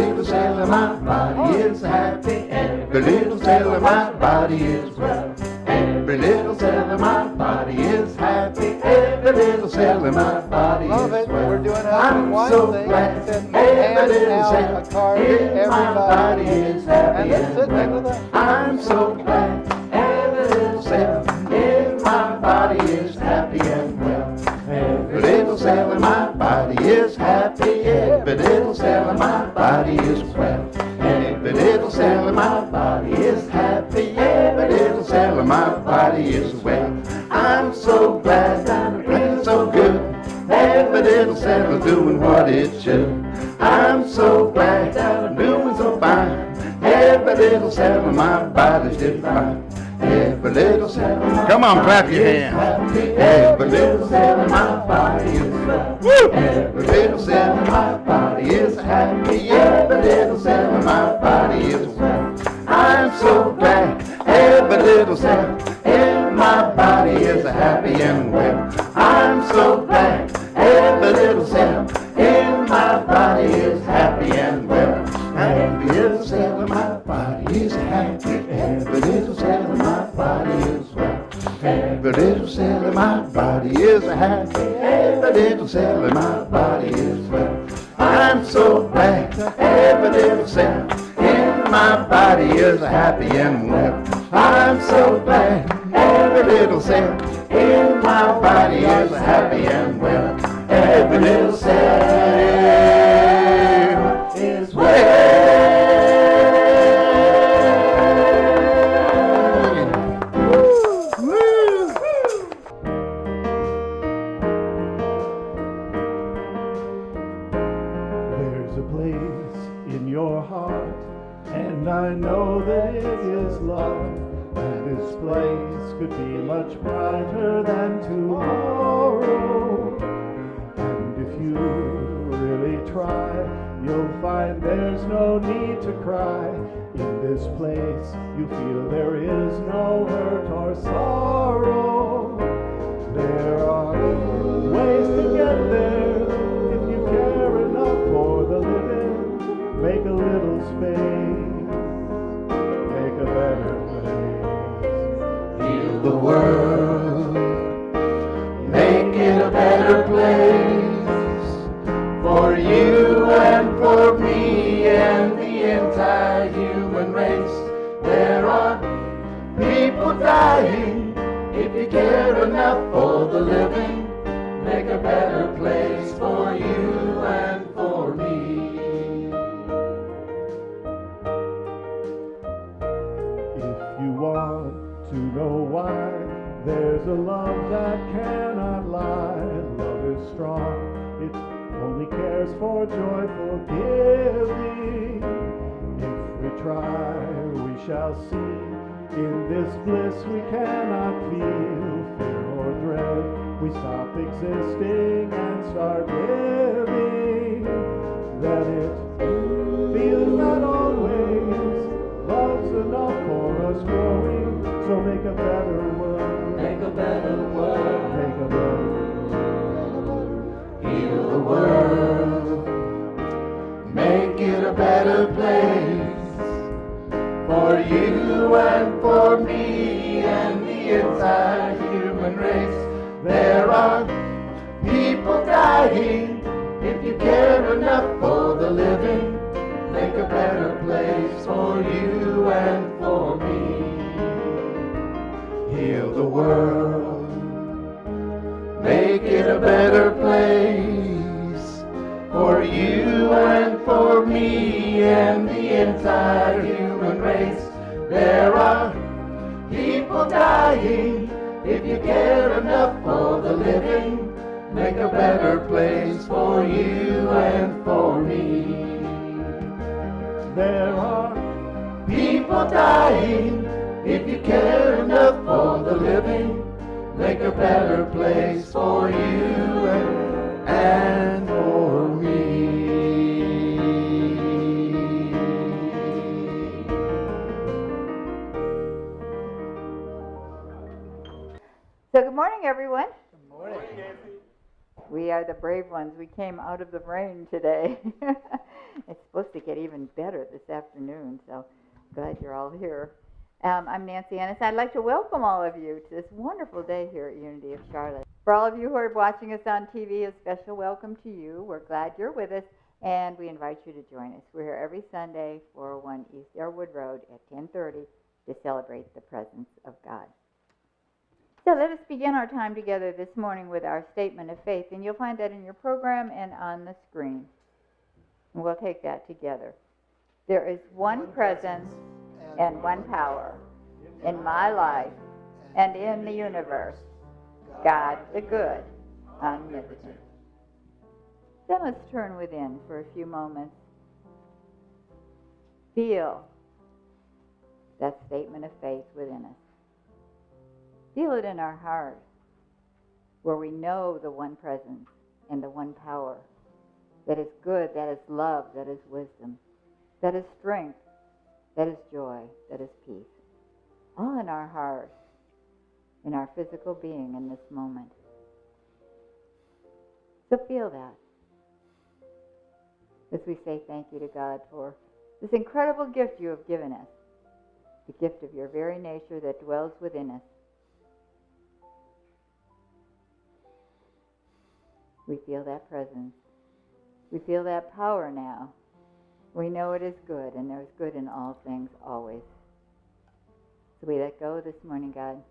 little cell in my body is happy. Every little cell in my body is well. Every little cell in my body is happy. Every little cell in my body is well. Love it. We're doing I'm so glad. Every little cell in my body is happy and well. I'm so glad. Every little cell in my body is happy and well. Every little cell in my body is happy. Every little cell in my body is well. Every little cell in my body is happy. Every little cell in my body is well. I'm so glad that I'm feeling so good. Every little cell is doing what it should. I'm so glad that I'm doing so fine. Every little cell in my body's just fine. Every little cell in my Come on, clap your hands. happy. Every little cell in my body is well. Every little cell in my body is happy. Every little cell in my body is well. I'm so glad. Every little cell in my body is happy and well. I'm so glad. Every little cell in my body is happy and well. Every little cell in my body is happy. Every little cell in my body is well. Every little cell in my body is happy. Every little cell in my body is well. I'm so glad. Every little cell in my body is happy and well. I'm so glad. Every little cell in my body is happy and well. Every little cell is well. There's a place in your heart, and I know that it is love. And this place could be much brighter than tomorrow. And if you really try, you'll find there's no need to cry. In this place you feel there is no hurt or sorrow. There are ways to get there if you care enough for the living. Make a little space, make a better place. Heal the world, make it a better place for you and for me and the entire human race. There are people dying. If you care enough for the living, make a better place for you and for me. If you want to know why, there's a love that cannot lie. Love is strong, it only cares for joyful giving. If we try, we shall see. In this bliss we cannot feel fear or dread. We stop existing and start living. Then it feels that always love's enough for us growing. So make a better world. Make a better world. Make a better world. Heal the world. Make it a better place for you and for me and the entire human race. There are people dying. If you care enough for the living, make a better place for you and for me. Heal the world, make it a better place for you and for me and the entire human race. There are people dying. If you care enough for the living, make a better place for you and for me. There are people dying. If you care enough for the living, make a better place for you and for me. So good morning, everyone. Good morning. We are the brave ones. We came out of the rain today. It's supposed to get even better this afternoon, so glad you're all here. I'm Nancy Ennis. I'd like to welcome all of you to this wonderful day here at Unity of Charlotte. For all of you who are watching us on TV, a special welcome to you. We're glad you're with us, and we invite you to join us. We're here every Sunday, 401 East Airwood Road at 10:30 to celebrate the presence of God. So let us begin our time together this morning with our statement of faith, and you'll find that in your program and on the screen. And we'll take that together. There is one presence and one power in my life and in the universe, God the good, omnipotent. Then let's turn within for a few moments. Feel that statement of faith within us. Feel it in our heart, where we know the one presence and the one power that is good, that is love, that is wisdom, that is strength, that is joy, that is peace. All in our heart, in our physical being in this moment. So feel that as we say thank you to God for this incredible gift you have given us, the gift of your very nature that dwells within us. We feel that presence. We feel that power now. We know it is good, and there is good in all things always. So we let go this morning, God.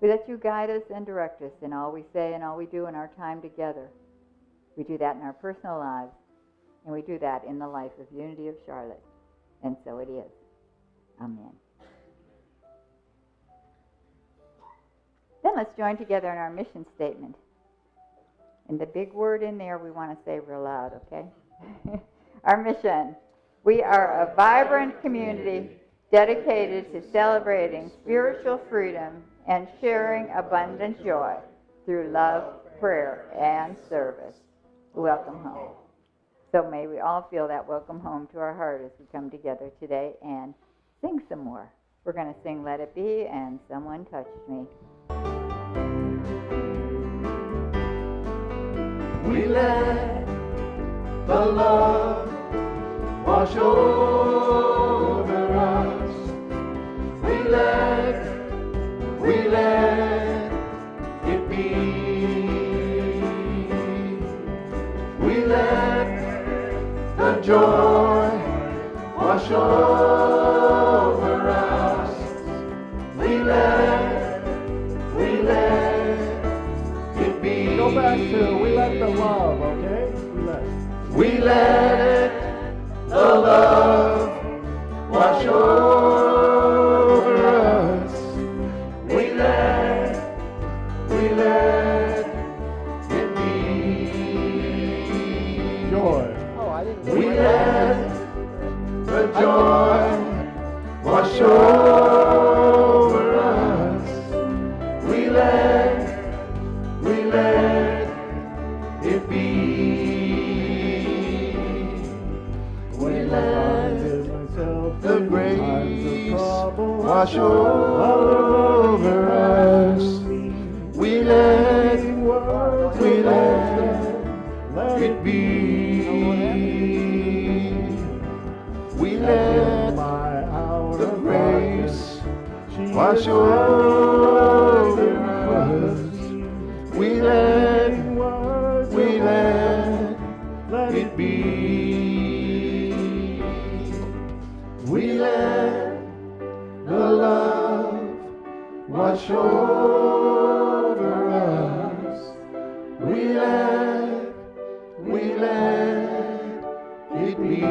We let you guide us and direct us in all we say and all we do in our time together. We do that in our personal lives, and we do that in the life of Unity of Charlotte. And so it is. Amen. Then let's join together in our mission statement. And the big word in there we want to say real loud, okay? Our mission. We are a vibrant community dedicated to celebrating spiritual freedom and sharing abundant joy through love, prayer, and service. Welcome home. So may we all feel that welcome home to our heart as we come together today and sing some more. We're going to sing Let It Be and Someone Touched Me. We let the love wash over us. We let it be. We let the joy wash over us. We let it be. Go back to we let the love, okay? We let the love wash over us. We let it be. Joy. We let the joy wash over us. We let it be. We let the grace wash over us. We let it be. We let the grace wash over us. We let it be. We let the love wash over us. We let it be.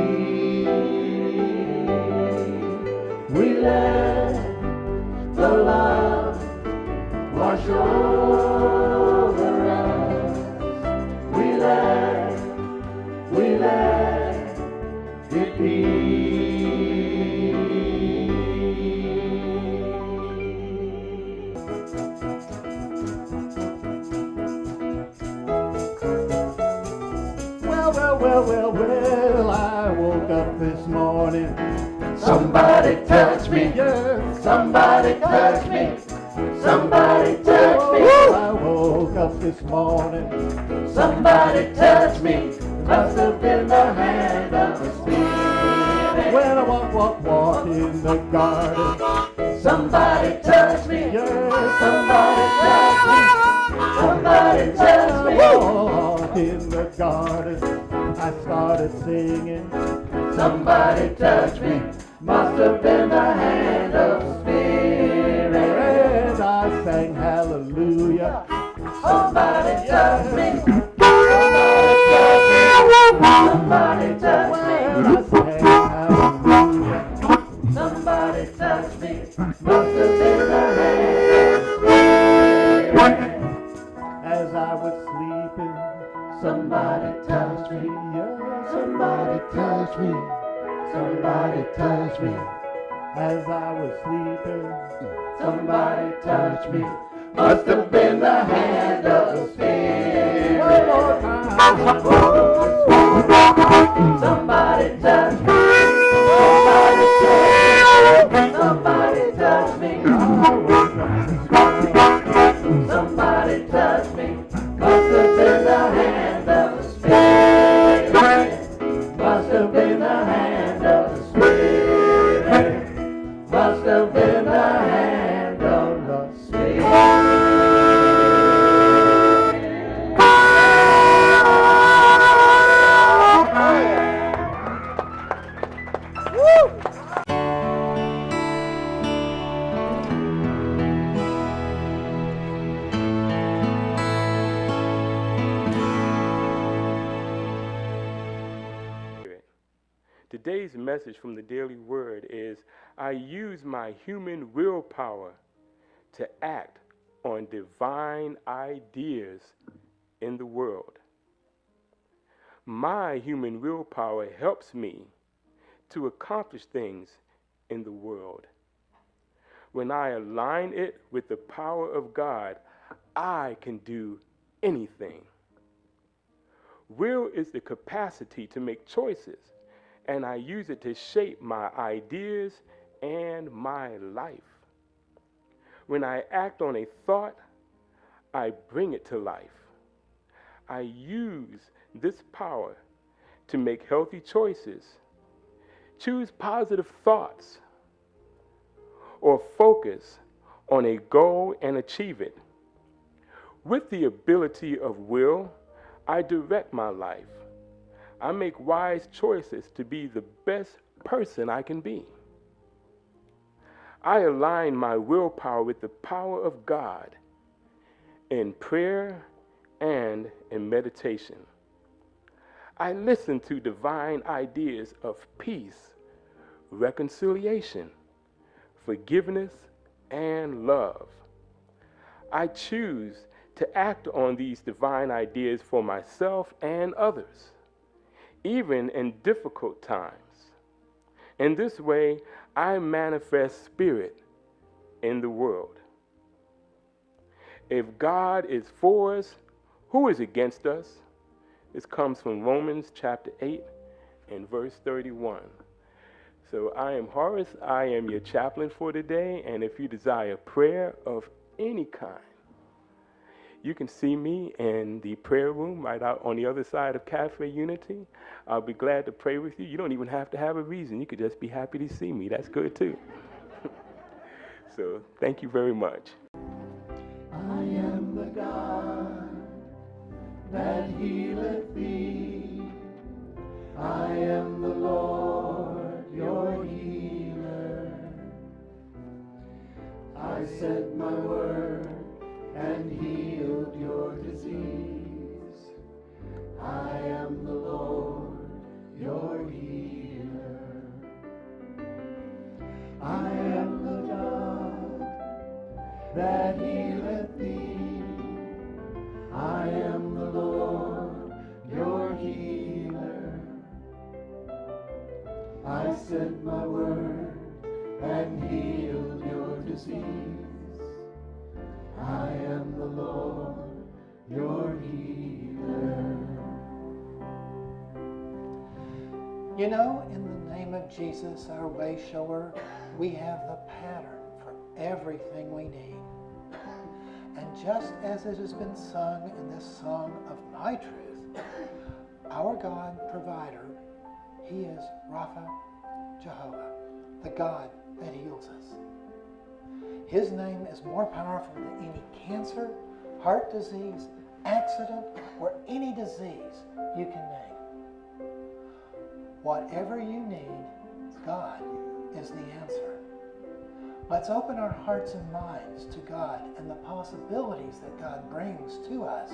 We let the love wash over us. We let it be. Well, I woke up this morning. Somebody touch me, Yeah. somebody touch me. Somebody touch me. I woke up this morning. Somebody touch me. Must have been the hand of the Spirit. When I walk in the garden. Somebody touch me. Yeah, Somebody touch me. Somebody touch me. walk in the garden. I started singing. Somebody touch me. Must have been the hand of the Spirit. And I sang hallelujah. Somebody touch me. Somebody touch me. I sang hallelujah. Somebody touch me. Must have been the hand of the Spirit. As I was sleeping. Somebody touch me. Yeah, Somebody touch me. Somebody touch me. as I was sleeping. Somebody touch me. Must have been the hand of the Spirit. One more time. Somebody touch me. Somebody touch me. Somebody touch me. Somebody touch me. Must have been the hand of the Spirit. Must have been the hand of the Spirit. Must have been the hand of the Spirit. Today's message from the Daily Word is, I use my human willpower to act on divine ideas in the world. My human willpower helps me to accomplish things in the world. When I align it with the power of God, I can do anything. Will is the capacity to make choices, and I use it to shape my ideas and my life. When I act on a thought, I bring it to life. I use this power to make healthy choices, choose positive thoughts, or focus on a goal and achieve it. With the ability of will, I direct my life. I make wise choices to be the best person I can be. I align my willpower with the power of God in prayer and in meditation. I listen to divine ideas of peace, reconciliation, forgiveness, and love. I choose to act on these divine ideas for myself and others, even in difficult times. In this way, I manifest spirit in the world. If God is for us, who is against us? This comes from Romans chapter 8 and verse 31. So I am Horace, I am your chaplain for today, and if you desire prayer of any kind, you can see me in the prayer room right out on the other side of Cafe Unity. I'll be glad to pray with you. You don't even have to have a reason. You could just be happy to see me. That's good too. So thank you very much. I am the God that healeth thee. I am the Lord, your healer. I sent my word and healed your disease. I am the Lord, your healer. I am the God that healeth thee. I am the Lord, your healer. I sent my word and healed your disease. I am the Lord, your healer. You know, in the name of Jesus, our way shower, we have the pattern for everything we need. And just as it has been sung in this song of my truth, our God provider, He is Rapha, Jehovah, the God that heals us. His name is more powerful than any cancer, heart disease, accident, or any disease you can name. Whatever you need, God is the answer. Let's open our hearts and minds to God and the possibilities that God brings to us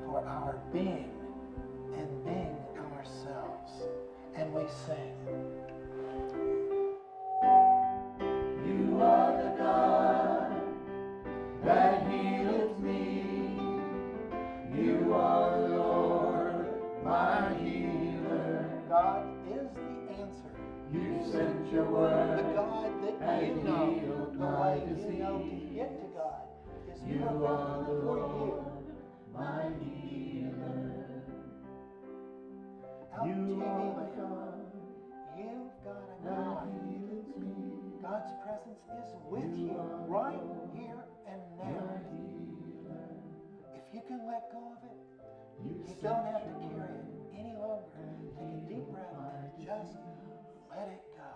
for our being and being ourselves. And we sing. You are the God that healeth me. You are the Lord, my healer. God is the answer. You sent your word. The God that you know, the way you know to get to God is You perfect are the for Lord, you. my healer. Out You TV are land, the God you've got to that know healeth me. God's presence is with You you are the right Lord, here and my now. healer. If you can let go of it, You you sent don't have to your carry it word any longer. and Take a deep healed breath my and just disease. let it go.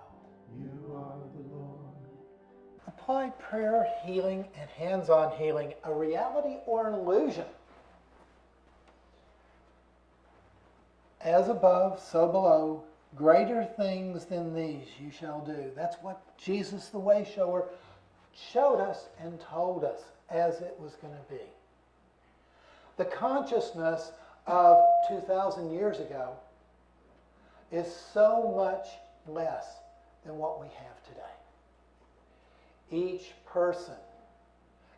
You are the Lord. Applied prayer, healing, and hands-on healing, a reality or an illusion? As above, so below, greater things than these you shall do. That's what Jesus, the way shower, showed us and told us as it was going to be. The consciousness of 2,000 years ago is so much less than what we have today. Each person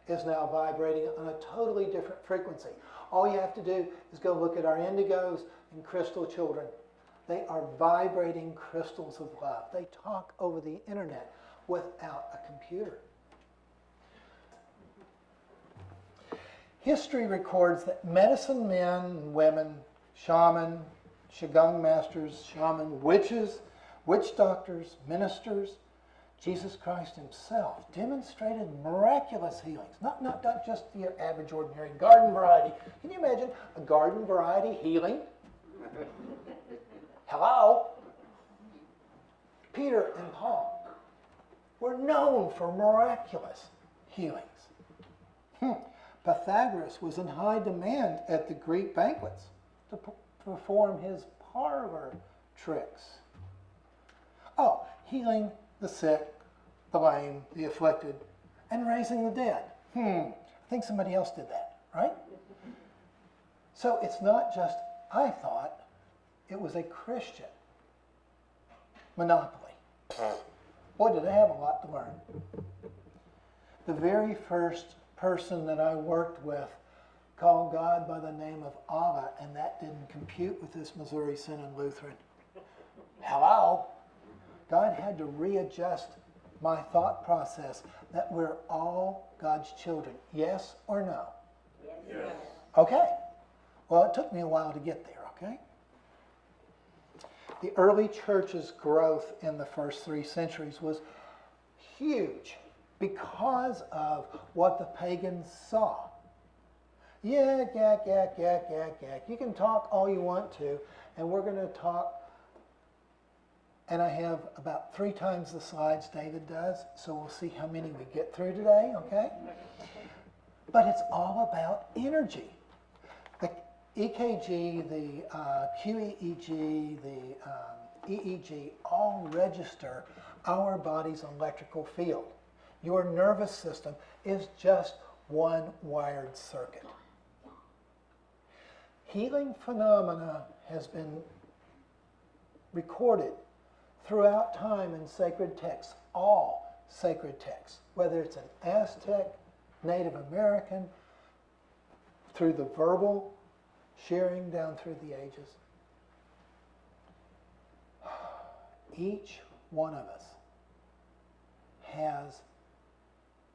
is now vibrating on a totally different frequency. All you have to do is go look at our indigos and crystal children. They are vibrating crystals of love. They talk over the internet without a computer. History records that medicine men and women, shaman, qigong masters, shaman, witches, witch doctors, ministers, Jesus Christ himself demonstrated miraculous healings. Not just your average, ordinary garden variety. Can you imagine a garden variety healing? Hello? Peter and Paul were known for miraculous healings. Pythagoras was in high demand at the Greek banquets to perform his parlor tricks. Oh, healing the sick, the lame, the afflicted, and raising the dead. I think somebody else did that, right? So it's not just, I thought, it was a Christian monopoly. Boy, did I have a lot to learn. The very first person that I worked with called God by the name of Allah, and that didn't compute with this Missouri Synod Lutheran. Hello? God had to readjust my thought process that we're all God's children. Yes or no? Yes. Okay. Well, it took me a while to get there, okay? The early church's growth in the first 3 centuries was huge because of what the pagans saw. Yeah. You can talk all you want to, and we're going to talk. And I have about 3 times the slides David does, so we'll see how many we get through today, okay? But it's all about energy. The EKG, the QEEG, the EEG all register our body's electrical field. Your nervous system is just one wired circuit. Healing phenomena has been recorded throughout time in sacred texts, all sacred texts, whether it's an Aztec, Native American, through the verbal sharing down through the ages. Each one of us has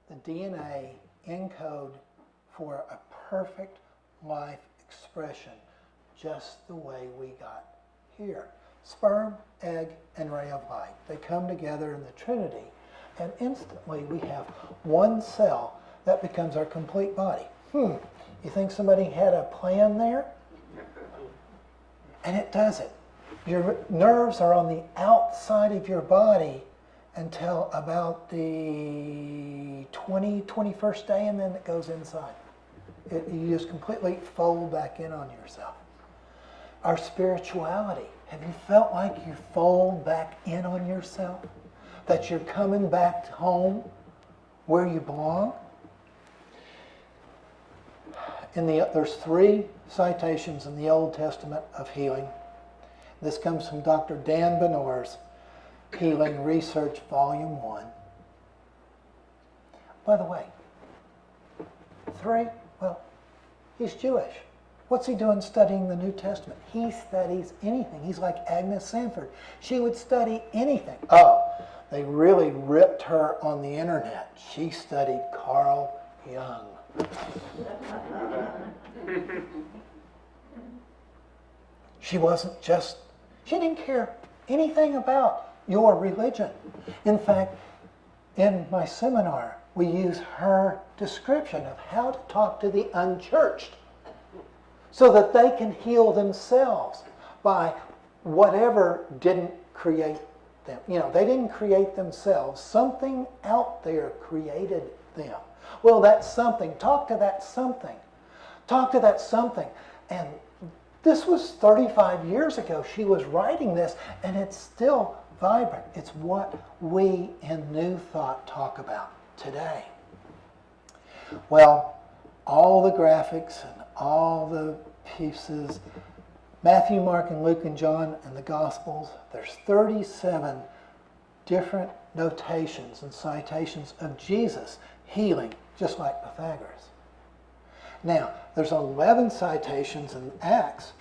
the DNA encode for a perfect life expression, just the way we got here. Sperm, egg, and ray of light. They come together in the Trinity, and instantly we have one cell that becomes our complete body. You think somebody had a plan there? And it doesn't. Your nerves are on the outside of your body until about the 21st day, and then it goes inside. You just completely fold back in on yourself. Our spirituality. Have you felt like you fold back in on yourself? That you're coming back home where you belong? There's 3 citations in the Old Testament of healing. This comes from Dr. Dan Benor's Healing Research, Volume 1. By the way, 3, well, he's Jewish. What's he doing studying the New Testament? He studies anything. He's like Agnes Sanford. She would study anything. Oh, they really ripped her on the internet. She studied Carl Jung. She didn't care anything about your religion. In fact, in my seminar, we use her description of how to talk to the unchurched so that they can heal themselves by whatever didn't create them. They didn't create themselves. Something out there created them. Well, that's something. Talk to that something. Talk to that something. And this was 35 years ago. She was writing this, and it's still vibrant. It's what we in New Thought talk about today. Well, all the graphics and all the pieces, Matthew, Mark, and Luke, and John, and the Gospels, there's 37 different notations and citations of Jesus healing, just like Pythagoras. Now, there's 11 citations in Acts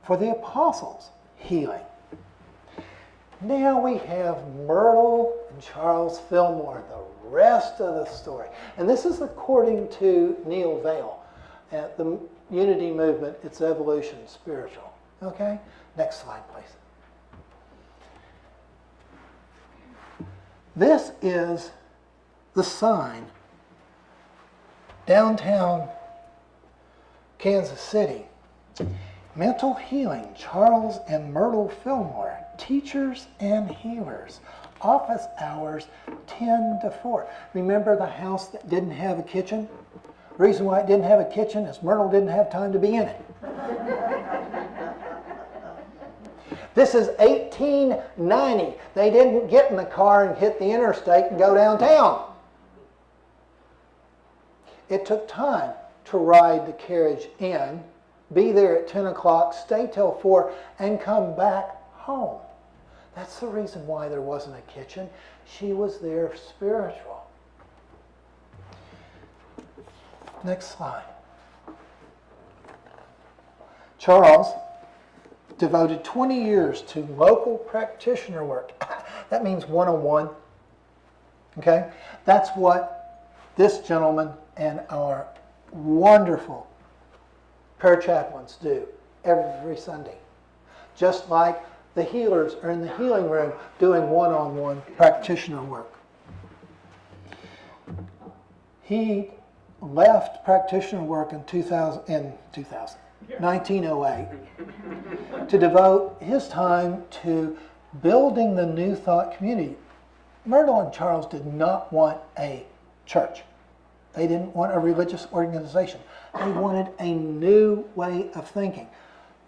for the apostles healing. Now we have Myrtle and Charles Fillmore, the rest of the story. And this is according to Neil Vale at the Unity Movement, Its Evolution Spiritual. Okay? Next slide, please. This is the sign downtown Kansas City. Mental Healing, Charles and Myrtle Fillmore, Teachers and Healers. Office hours 10 to 4. Remember the house that didn't have a kitchen? The reason why it didn't have a kitchen is Myrtle didn't have time to be in it. This is 1890. They didn't get in the car and hit the interstate and go downtown. It took time to ride the carriage in, be there at 10 o'clock, stay till 4, and come back home. That's the reason why there wasn't a kitchen. She was there spiritual. Next slide. Charles devoted 20 years to local practitioner work. That means one-on-one. Okay? That's what this gentleman and our wonderful prayer chaplains do every Sunday. Just like the healers are in the healing room doing one-on-one practitioner work. He left practitioner work in 1908 to devote his time to building the New Thought community. Myrtle and Charles did not want a church. They didn't want a religious organization. They wanted a new way of thinking.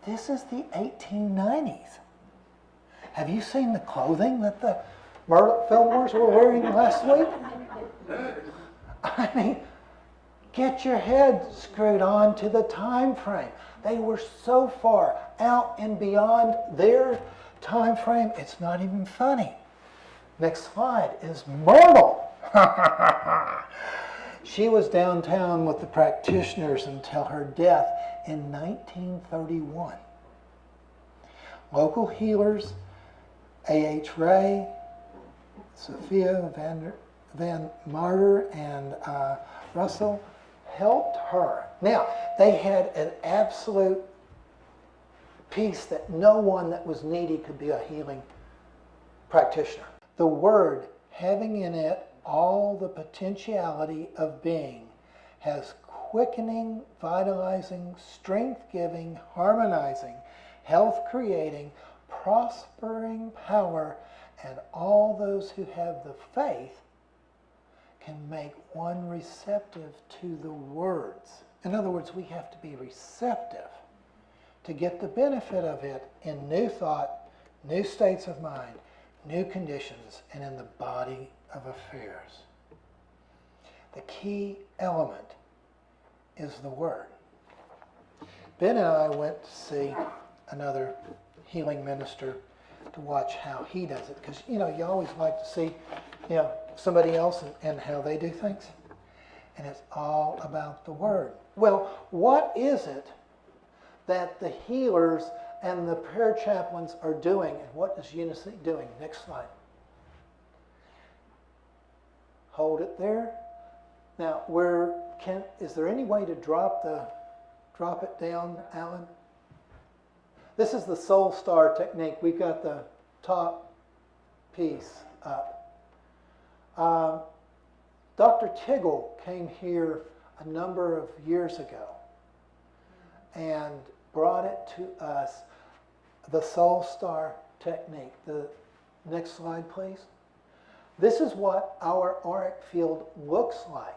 This is the 1890s. Have you seen the clothing that the Myrtle Fillmores were wearing last week? I mean, get your head screwed on to the time frame. They were so far out and beyond their time frame, it's not even funny. Next slide is Myrtle. She was downtown with the practitioners until her death in 1931. Local healers, A.H. Ray, Sophia Van Marder, and Russell helped her. Now, they had an absolute peace that no one that was needy could be a healing practitioner. The word having in it all the potentiality of being, has quickening, vitalizing, strength-giving, harmonizing, health-creating, prospering power, and all those who have the faith can make one receptive to the words. In other words, we have to be receptive to get the benefit of it in new thought, new states of mind, new conditions, and in the body of affairs. The key element is the Word. Ben and I went to see another healing minister to watch how he does it, because you always like to see somebody else and how they do things, and it's all about the Word. Well, what is it that the healers and the prayer chaplains are doing, and what is Unity doing? Next slide. Hold it there. Now, is there any way to drop it down, Alan? This is the Soul Star technique. We've got the top piece up. Dr. Tiggle came here a number of years ago and brought it to us, the Soul Star technique. The next slide, please. This is what our auric field looks like,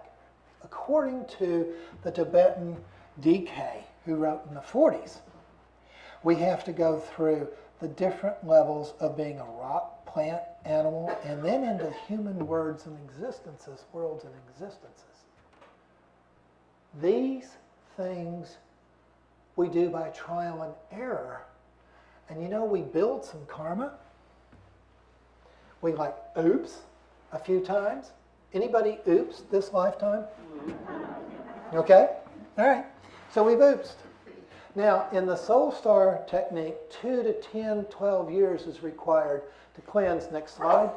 according to the Tibetan DK, who wrote in the 40s. We have to go through the different levels of being a rock, plant, animal, and then into human worlds and existences. These things we do by trial and error. And we build some karma. We oops a few times. Anybody oops this lifetime? Okay? All right. So we've oopsed. Now, in the Soul Star technique, 2 to 10, 12 years is required to cleanse. Next slide.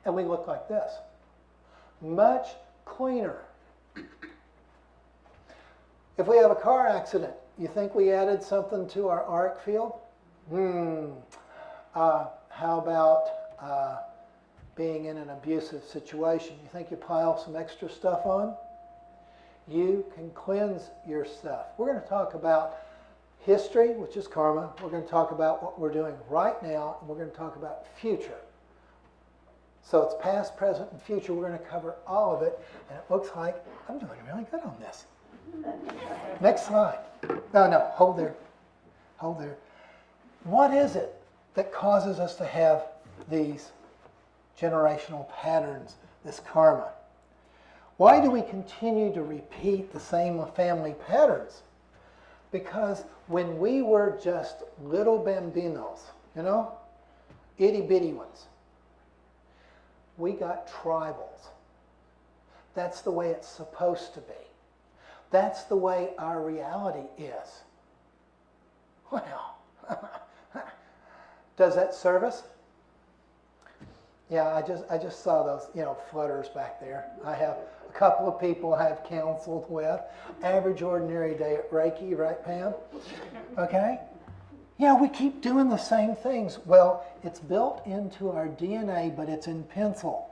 And we look like this. Much cleaner. If we have a car accident, you think we added something to our auric field? How about being in an abusive situation? You think you pile some extra stuff on? You can cleanse your stuff. We're going to talk about history, which is karma. We're going to talk about what we're doing right now, and we're going to talk about future. So it's past, present, and future. We're going to cover all of it, and it looks like I'm doing really good on this. Next slide. No, hold there. Hold there. What is it that causes us to have these generational patterns, this karma? Why do we continue to repeat the same family patterns? Because when we were just little bambinos, itty bitty ones, we got tribals. That's the way it's supposed to be. That's the way our reality is. Well, does that serve us? Yeah, I just saw those, flutters back there. I have a couple of people I've counseled with. Average ordinary day at Reiki, right, Pam? Okay? Yeah, we keep doing the same things. Well, it's built into our DNA, but it's in pencil.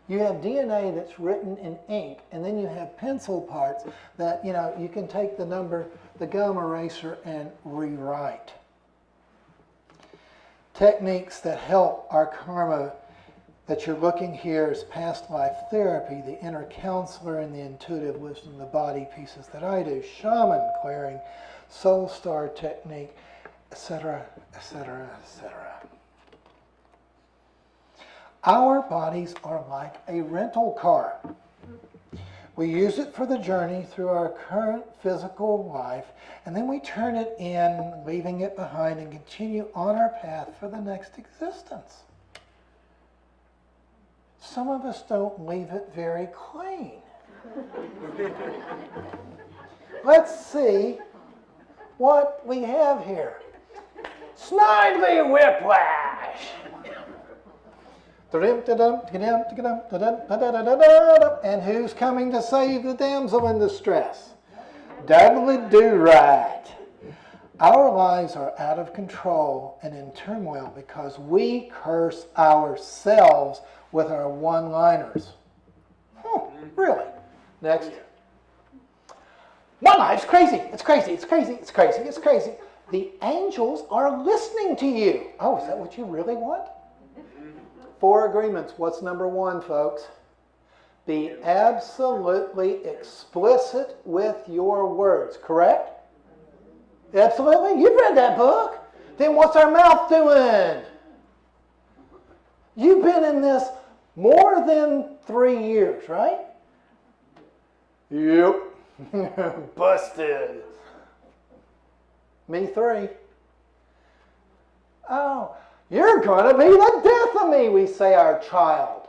You have DNA that's written in ink, and then you have pencil parts that, you can take the gum eraser and rewrite. Techniques that help our karma that you're looking here is past life therapy, the inner counselor, and the intuitive wisdom, the body pieces that I do, shaman clearing, Soul Star technique, etc., etc., etc. Our bodies are like a rental car. We use it for the journey through our current physical life, and then we turn it in, leaving it behind, and continue on our path for the next existence. Some of us don't leave it very clean. Let's see what we have here. Snidely whiplash. And who's coming to save the damsel in distress? Dabbly-do-right. Our lives are out of control and in turmoil because we curse ourselves with our one-liners. Really. Next. My life's crazy. It's crazy. It's crazy. It's crazy. It's crazy. The angels are listening to you. Oh, is that what you really want? 4 agreements. What's number 1, folks? Be absolutely explicit with your words. Correct? Absolutely. You've read that book. Then what's our mouth doing? You've been in this more than 3 years, right? Yep. Busted. Me 3. Oh, you're going to be the death of me, we say our child.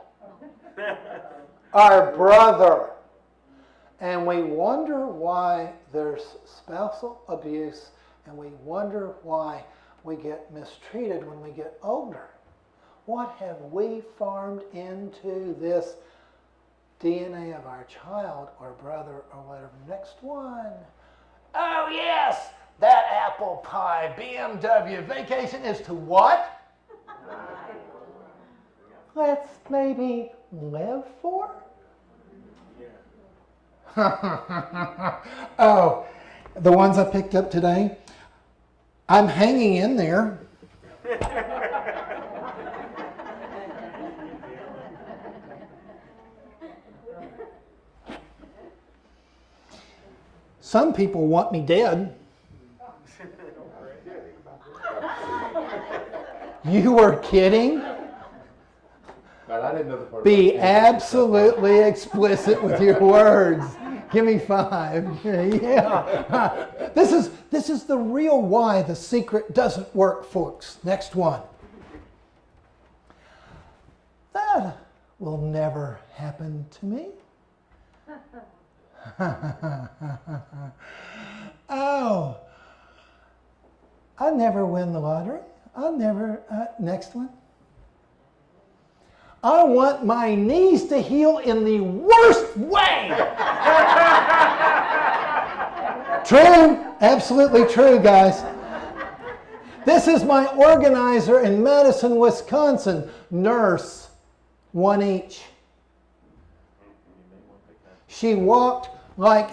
Our brother. And we wonder why there's spousal abuse, and we wonder why we get mistreated when we get older. What have we farmed into this DNA of our child or brother or whatever? Next one. Oh yes, that apple pie BMW vacation is to what? Let's maybe live for? Oh, the ones I picked up today. I'm hanging in there. Some people want me dead. You were kidding? But I didn't know the part. Be absolutely explicit with your words. Give me 5. Yeah. This is the real why the secret doesn't work, folks. Next one. That will never happen to me. Oh, I never win the lottery. I'll never. Next one. I want my knees to heal in the worst way. True, absolutely true, guys. This is my organizer in Madison, Wisconsin. Nurse, 1 each. She walked like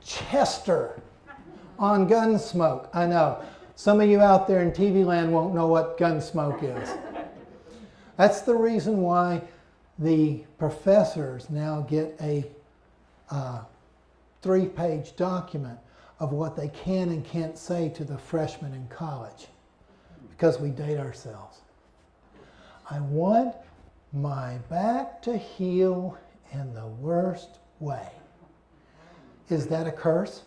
Chester on Gunsmoke. I know. Some of you out there in TV land won't know what Gunsmoke is. That's the reason why the professors now get a 3-page document of what they can and can't say to the freshmen in college, because we date ourselves. I want my back to heal in the worst way. Is that a curse?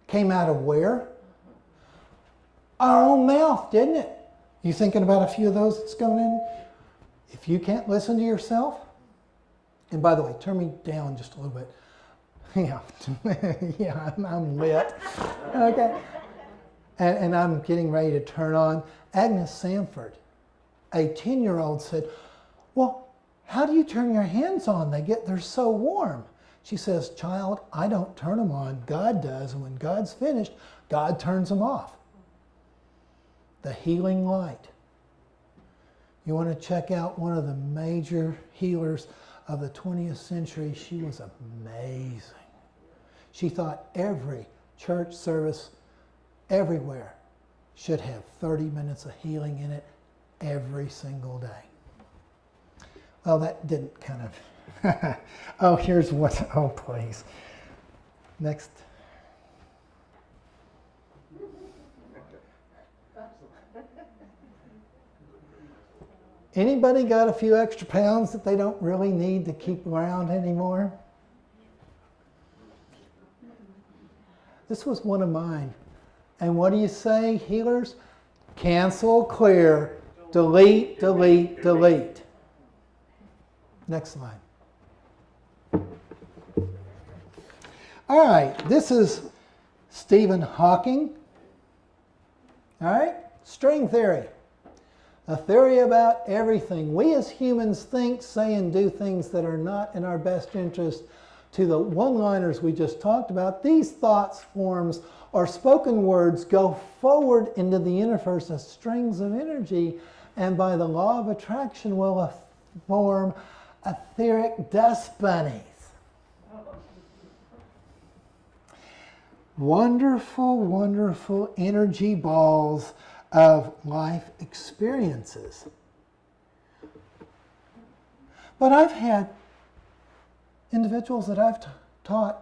Came out of where? Our own mouth, didn't it? You thinking about a few of those that's going in? If you can't listen to yourself, and by the way, turn me down just a little bit. Yeah, yeah, I'm lit. Okay. And I'm getting ready to turn on. Agnes Sanford, a 10-year-old, said, well, how do you turn your hands on? They're so warm. She says, child, I don't turn them on. God does. And when God's finished, God turns them off. The healing light. You want to check out one of the major healers of the 20th century? She was amazing. She thought every church service everywhere should have 30 minutes of healing in it every single day. Well, that didn't kind of... Oh, here's what... Oh, please. Next. Anybody got a few extra pounds that they don't really need to keep around anymore? This was one of mine. And what do you say, healers? Cancel, clear, delete, delete, delete. Next slide. All right, this is Stephen Hawking. All right, string theory. A theory about everything. We as humans think, say, and do things that are not in our best interest. To the one-liners we just talked about, these thoughts, forms, or spoken words go forward into the universe as strings of energy, and by the law of attraction will form etheric dust bunnies. Wonderful, wonderful energy balls of life experiences. But I've had individuals that I've taught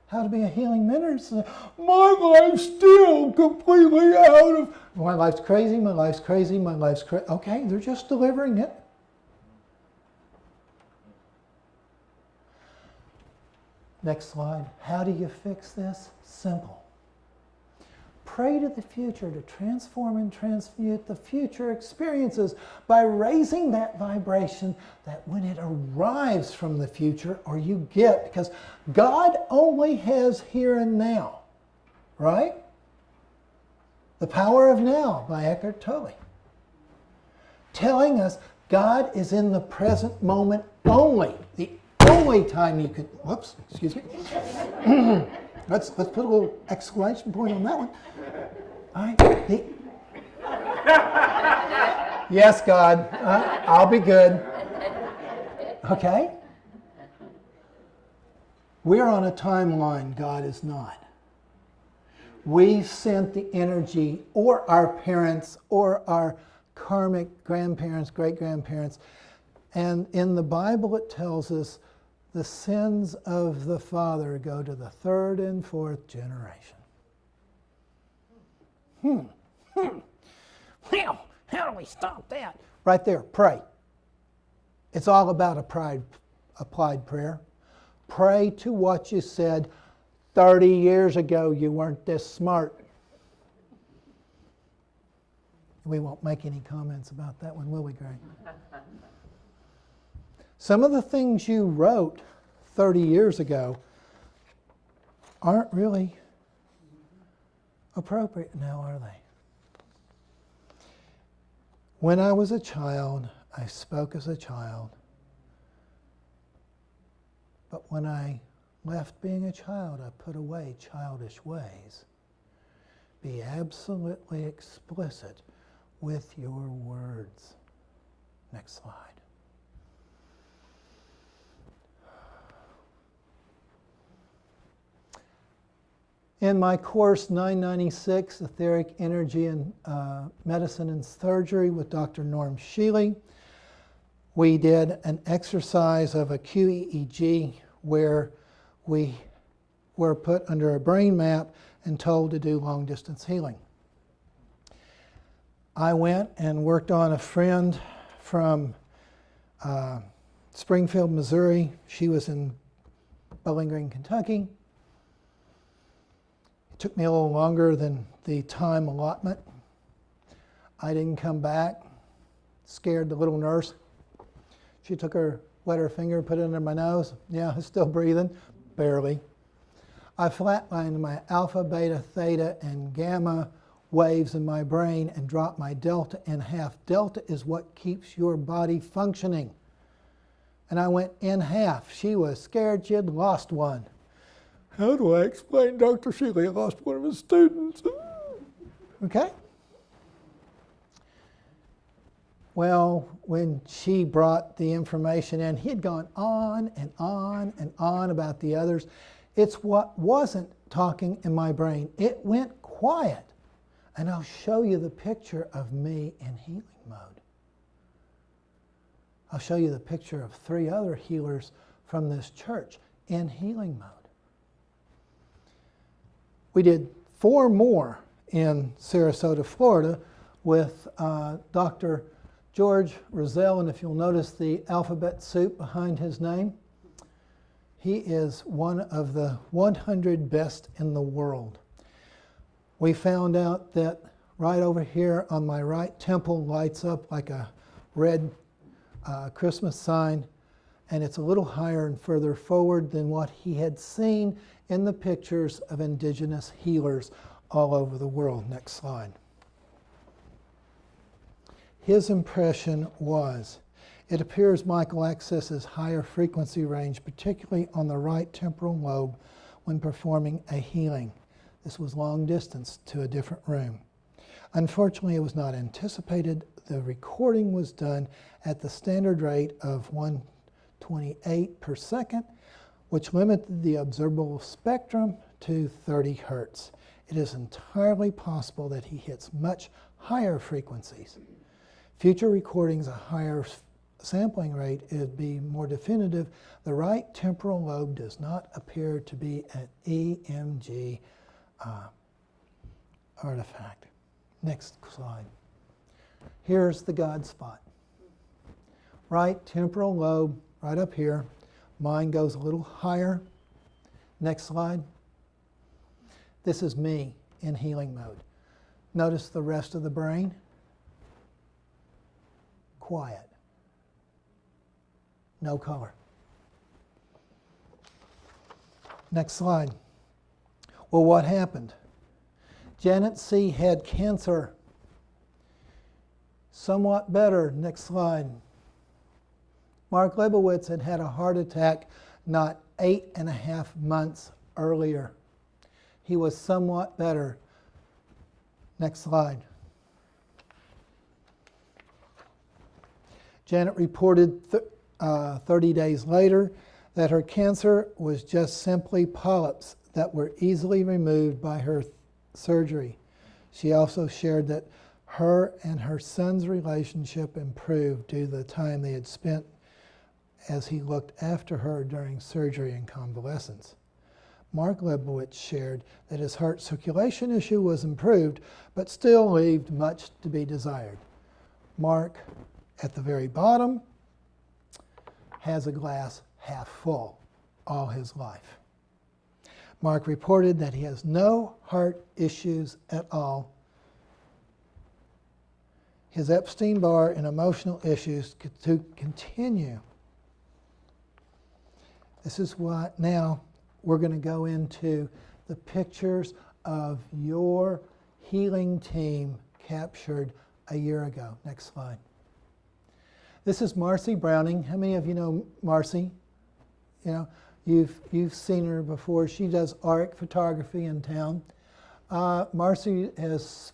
how to be a healing minister say, my life's still completely out of, my life's crazy, my life's crazy, my life's crazy. Okay, they're just delivering it. Next slide. How do you fix this? Simple. Pray to the future to transform and transmute the future experiences by raising that vibration that when it arrives from the future, or you get, because God only has here and now, right? The Power of Now by Eckhart Tolle. Telling us God is in the present moment only. The only time you could, whoops, excuse me. Let's put a little exclamation point on that one. All right. Yes, God, I'll be good. Okay? We're on a timeline, God is not. We sent the energy, or our parents, or our karmic grandparents, great-grandparents, and in the Bible it tells us the sins of the father go to the third and fourth generation. Well, how do we stop that? Right there, pray. It's all about applied prayer. Pray to what you said 30 years ago. You weren't this smart. We won't make any comments about that one, will we, Greg? Some of the things you wrote 30 years ago aren't really appropriate now, are they? When I was a child, I spoke as a child. But when I left being a child, I put away childish ways. Be absolutely explicit with your words. Next slide. In my course 996, Etheric Energy and Medicine and Surgery with Dr. Norm Shealy, we did an exercise of a QEEG where we were put under a brain map and told to do long distance healing. I went and worked on a friend from Springfield, Missouri. She was in Bowling Green, Kentucky. It took me a little longer than the time allotment. I didn't come back. Scared the little nurse. She took her, wet her finger, put it under my nose. Yeah, I'm still breathing, barely. I flatlined my alpha, beta, theta, and gamma waves in my brain and dropped my delta in half. Delta is what keeps your body functioning. And I went in half. She was scared she had lost one. How do I explain Dr. Shealy lost one of his students? Okay. Well, when she brought the information in, he had gone on and on and on about the others. It's what wasn't talking in my brain. It went quiet. And I'll show you the picture of me in healing mode. I'll show you the picture of 3 other healers from this church in healing mode. We did 4 more in Sarasota, Florida with Dr. George Rozelle, and if you'll notice the alphabet soup behind his name, he is one of the 100 best in the world. We found out that right over here on my right temple lights up like a red Christmas sign, and it's a little higher and further forward than what he had seen in the pictures of indigenous healers all over the world. Next slide. His impression was, it appears Michael accesses higher frequency range, particularly on the right temporal lobe when performing a healing. This was long distance to a different room. Unfortunately, it was not anticipated. The recording was done at the standard rate of 1/12 28 per second, which limited the observable spectrum to 30 hertz. It is entirely possible that he hits much higher frequencies. Future recordings, a higher sampling rate, would be more definitive. The right temporal lobe does not appear to be an EMG artifact. Next slide. Here's the God spot. Right temporal lobe, right up here. Mine goes a little higher. Next slide. This is me in healing mode. Notice the rest of the brain. Quiet. No color. Next slide. Well, what happened? Janet C. had cancer. Somewhat better. Next slide. Mark Lebowitz had had a heart attack not 8.5 months earlier. He was somewhat better. Next slide. Janet reported 30 days later that her cancer was just simply polyps that were easily removed by her surgery. She also shared that her and her son's relationship improved due to the time they had spent as he looked after her during surgery and convalescence. Mark Lebowitz shared that his heart circulation issue was improved, but still left much to be desired. Mark, at the very bottom, has a glass half full all his life. Mark reported that he has no heart issues at all. His Epstein-Barr and emotional issues to continue. This is what now we're going to go into the pictures of your healing team captured a year ago. Next slide. This is Marcy Browning. How many of you know Marcy? You know, you've seen her before. She does art photography in town. Marcy has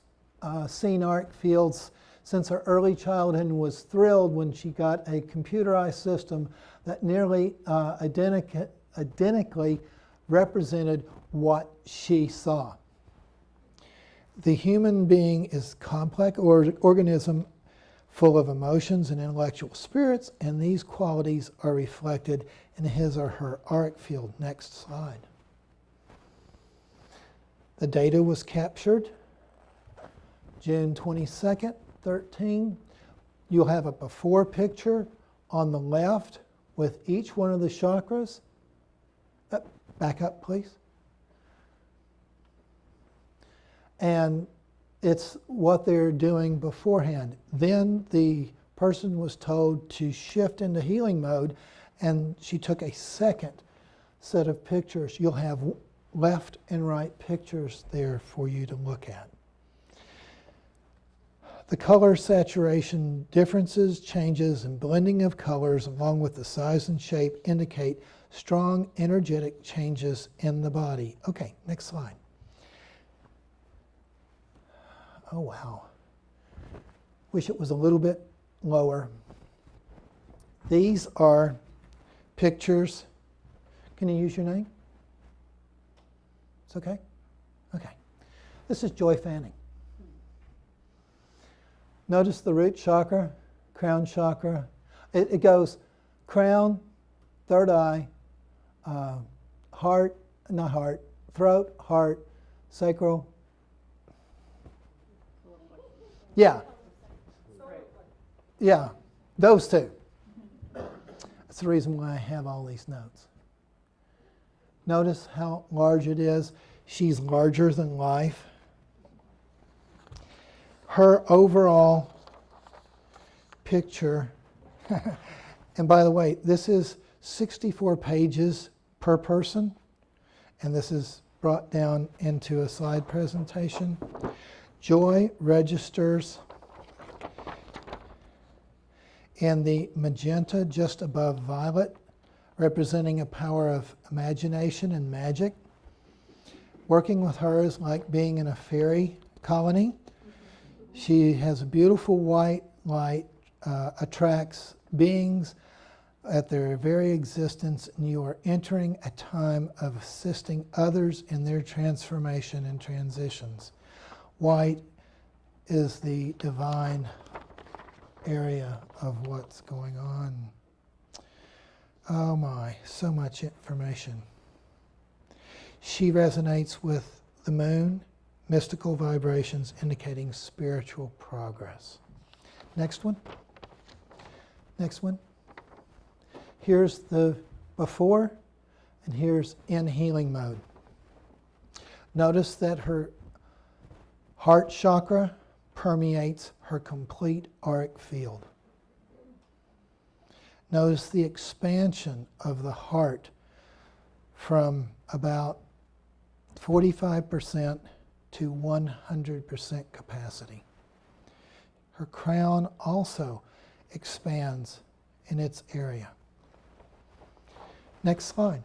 seen art fields since her early childhood and was thrilled when she got a computerized system that nearly identically represented what she saw. The human being is a complex organism full of emotions and intellectual spirits, and these qualities are reflected in his or her arc field. Next slide. The data was captured June 22nd, 13. You'll have a before picture on the left with each one of the chakras. Back up, please. And it's what they're doing beforehand. Then the person was told to shift into healing mode, and she took a second set of pictures. You'll have left and right pictures there for you to look at. The color saturation differences, changes, and blending of colors, along with the size and shape, indicate strong energetic changes in the body. Okay, next slide. Oh, wow. Wish it was a little bit lower. These are pictures. Can you use your name? It's okay? Okay. This is Joy Fanning. Notice the root chakra, crown chakra. It goes crown, third eye, heart, not heart, throat, heart, sacral. Yeah. Yeah, those two. That's the reason why I have all these notes. Notice how large it is. She's larger than life. Her overall picture, and by the way, this is 64 pages per person, and this is brought down into a slide presentation. Joy registers in the magenta just above violet, representing a power of imagination and magic. Working with her is like being in a fairy colony. She has a beautiful white light, attracts beings at their very existence, and you are entering a time of assisting others in their transformation and transitions. White is the divine area of what's going on. Oh my, so much information. She resonates with the moon, mystical vibrations indicating spiritual progress. Next one. Next one. Here's the before, and here's in healing mode. Notice that her heart chakra permeates her complete auric field. Notice the expansion of the heart from about 45% to 100% capacity. Her crown also expands in its area. Next slide.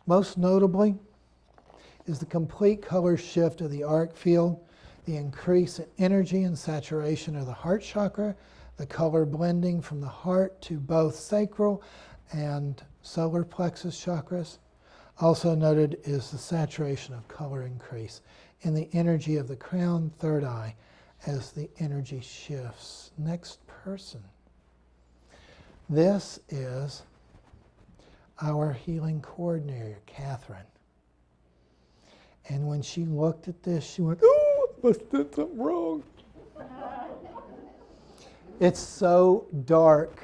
Most notably is the complete color shift of the auric field, the increase in energy and saturation of the heart chakra, the color blending from the heart to both sacral and solar plexus chakras. Also noted is the saturation of color increase in the energy of the crown, third eye, as the energy shifts. Next person. This is our healing coordinator, Catherine. And when she looked at this, she went, "Oh, I must have done something wrong." It's so dark.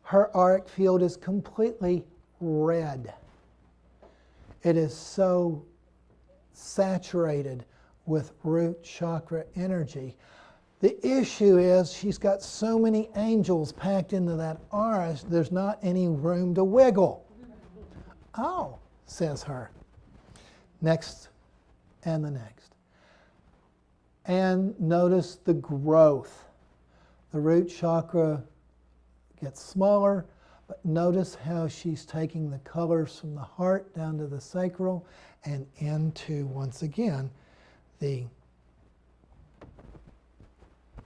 Her auric field is completely red. It is so saturated with root chakra energy. The issue is she's got so many angels packed into that aura, there's not any room to wiggle. "Oh," says her. Next, and the next. And notice the growth. The root chakra gets smaller, but notice how she's taking the colors from the heart down to the sacral and into, once again, the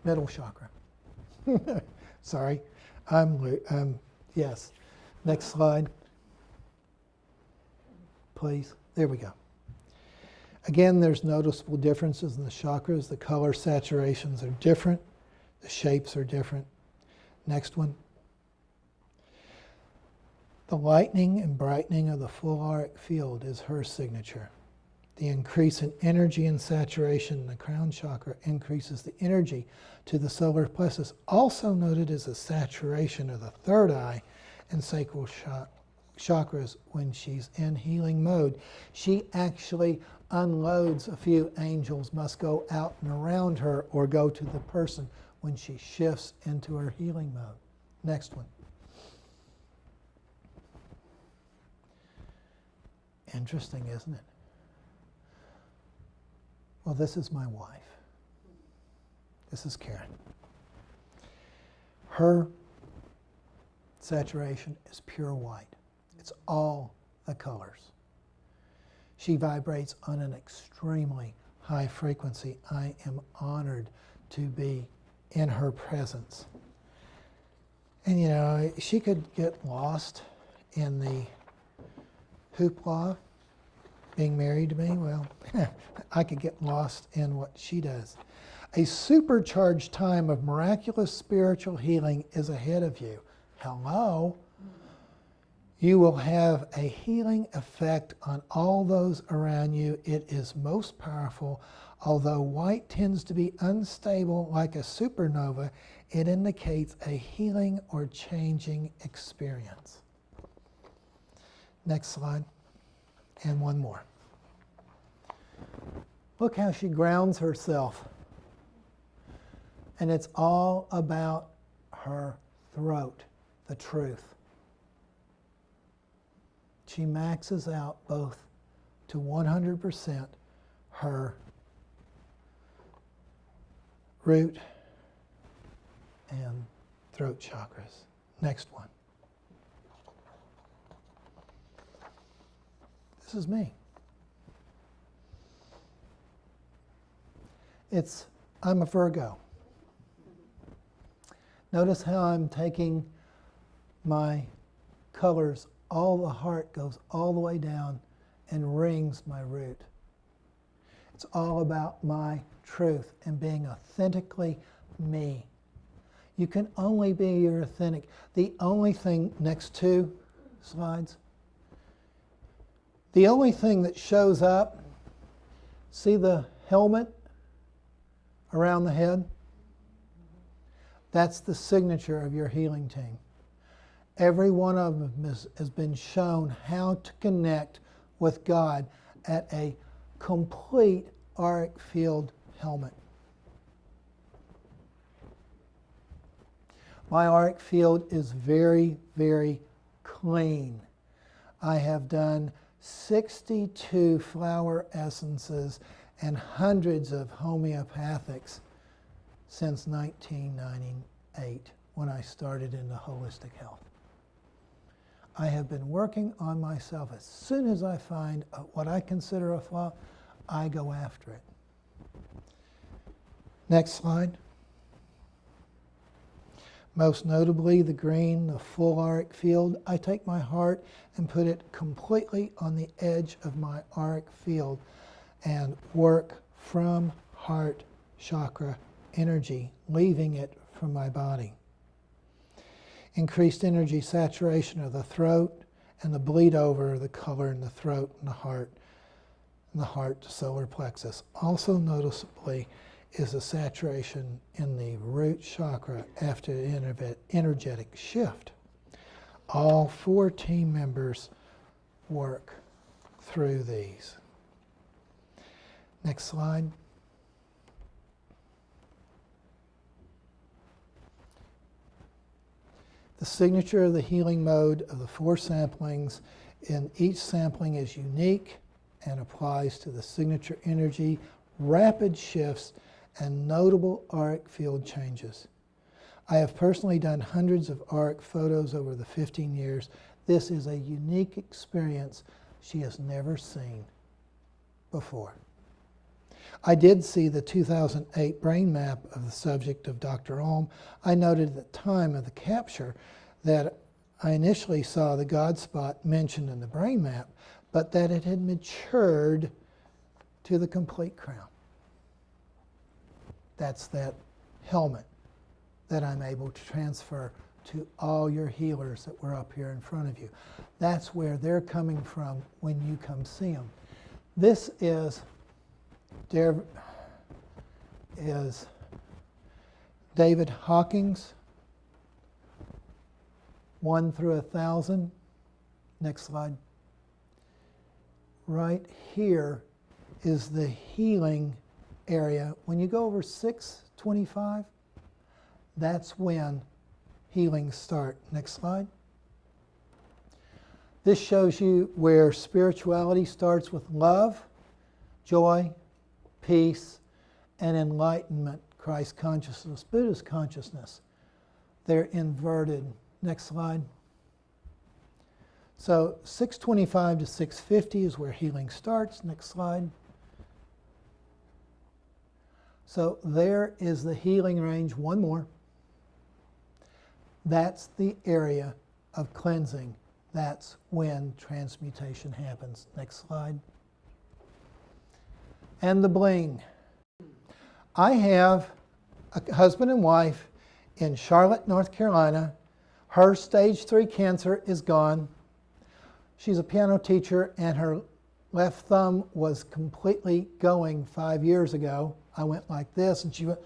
middle chakra. Sorry, yes. Next slide, please. There we go. Again, there's noticeable differences in the chakras. The color saturations are different. The shapes are different. Next one. The lightening and brightening of the full auric field is her signature. The increase in energy and saturation in the crown chakra increases the energy to the solar plexus. Also noted is a saturation of the third eye and sacral chakras when she's in healing mode. She actually unloads a few angels, must go out and around her or go to the person when she shifts into her healing mode. Next one. Interesting, isn't it? Well, this is my wife. This is Karen. Her saturation is pure white. It's all the colors. She vibrates on an extremely high frequency. I am honored to be in her presence. And you know, she could get lost in the hoopla being married to me. Well, I could get lost in what she does. A supercharged time of miraculous spiritual healing is ahead of you. Hello? You will have a healing effect on all those around you. It is most powerful. Although white tends to be unstable like a supernova, it indicates a healing or changing experience. Next slide. And one more. Look how she grounds herself. And it's all about her throat, the truth. She maxes out both to 100% her root and throat chakras. Next one. This is me. I'm a Virgo. Notice how I'm taking my colors, all the heart goes all the way down and rings my root. It's all about my truth and being authentically me. You can only be your authentic. The only thing, next two slides, the only thing that shows up, see the helmet around the head? That's the signature of your healing team. Every one of them has been shown how to connect with God at a complete auric field helmet. My auric field is very, very clean. I have done 62 flower essences and hundreds of homeopathics since 1998 when I started into holistic health. I have been working on myself. As soon as I find what I consider a flaw, I go after it. Next slide. Most notably, the green, the full auric field. I take my heart and put it completely on the edge of my auric field and work from heart chakra energy, leaving it from my body. Increased energy saturation of the throat and the bleed over of the color in the throat and the heart to solar plexus. Also noticeably is a saturation in the root chakra after the energetic shift. All 4 team members work through these. Next slide. The signature of the healing mode of the 4 samplings in each sampling is unique and applies to the signature energy, rapid shifts, and notable auric field changes. I have personally done hundreds of auric photos over the 15 years. This is a unique experience she has never seen before. I did see the 2008 brain map of the subject of Dr. Ohm. I noted at the time of the capture that I initially saw the God spot mentioned in the brain map, but that it had matured to the complete crown. That's that helmet that I'm able to transfer to all your healers that were up here in front of you. That's where they're coming from when you come see them. This is David Hawkins, 1 through 1,000. Next slide. Right here is the healing area. When you go over 625, that's when healings start. Next slide. This shows you where spirituality starts with love, joy, peace, and enlightenment, Christ consciousness, Buddhist consciousness. They're inverted. Next slide. So 625 to 650 is where healing starts. Next slide. So there is the healing range. One more. That's the area of cleansing. That's when transmutation happens. Next slide. And the bling. I have a husband and wife in Charlotte, North Carolina. Her stage 3 cancer is gone. She's a piano teacher, and her left thumb was completely going 5 years ago. I went like this, and she went,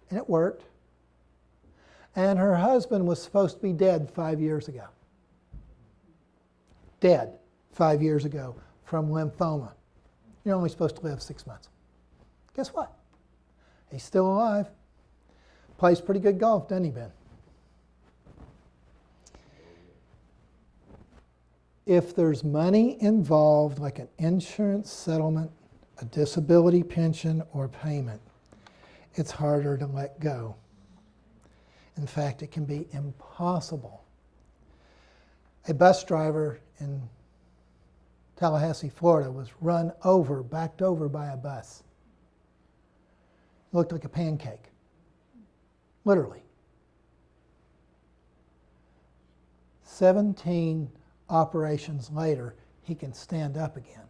and it worked. And her husband was supposed to be dead 5 years ago. Dead 5 years ago from lymphoma. You're only supposed to live 6 months. Guess what? He's still alive. Plays pretty good golf, doesn't he, Ben? If there's money involved, like an insurance settlement, a disability pension, or payment, it's harder to let go. In fact, it can be impossible. A bus driver in Tallahassee, Florida, was backed over by a bus. It looked like a pancake. Literally. 17 operations later, he can stand up again.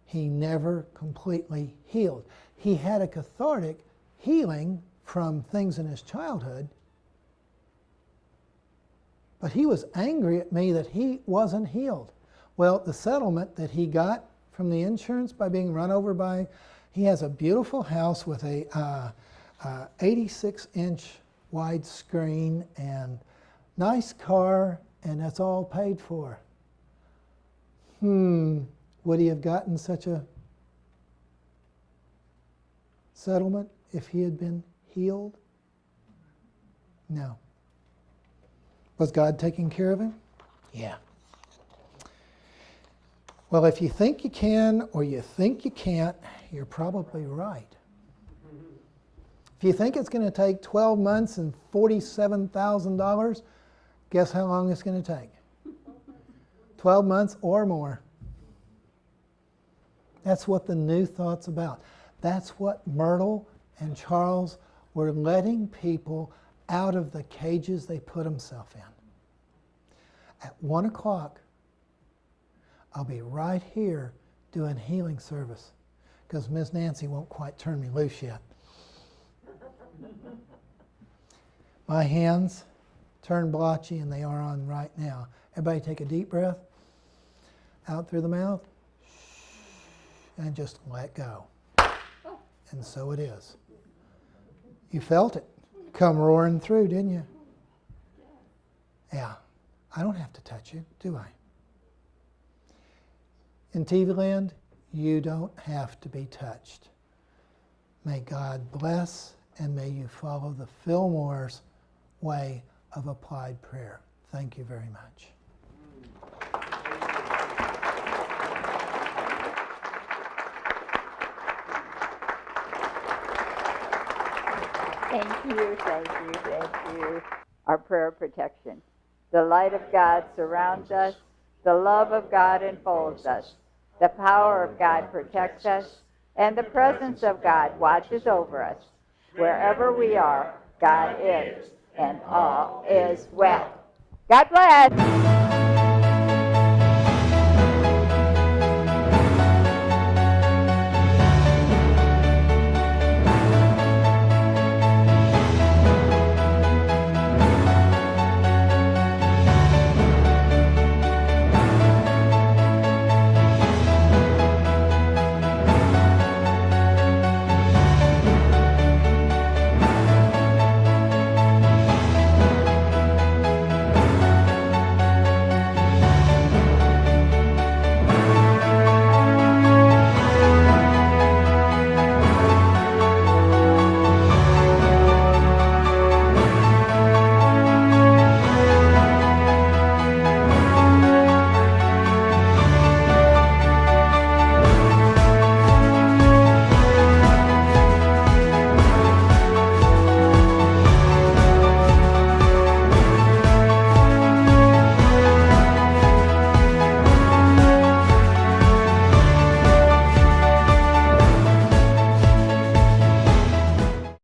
He never completely healed. He had a cathartic healing from things in his childhood, but he was angry at me that he wasn't healed. Well, the settlement that he got from the insurance by being run over by, he has a beautiful house with a 86-inch wide screen and nice car, and that's all paid for. Would he have gotten such a settlement if he had been healed? No. Was God taking care of him? Yeah. Well, if you think you can or you think you can't, you're probably right. If you think it's going to take 12 months and $47,000, guess how long it's going to take? 12 months or more. That's what the New Thought's about. That's what Myrtle and Charles were letting people out of the cages they put themselves in. At 1 o'clock, I'll be right here doing healing service because Miss Nancy won't quite turn me loose yet. My hands turn blotchy, and they are on right now. Everybody take a deep breath out through the mouth and just let go. And so it is. You felt it come roaring through, didn't you? Yeah. I don't have to touch you, do I? In TV land, you don't have to be touched. May God bless, and may you follow the Fillmore's way of applied prayer. Thank you very much. Thank you, thank you, thank you. Our prayer of protection. The light of God surrounds us. The love of God enfolds us. The power of God protects us. And the presence of God watches over us. Wherever we are, God is, and all is well. God bless.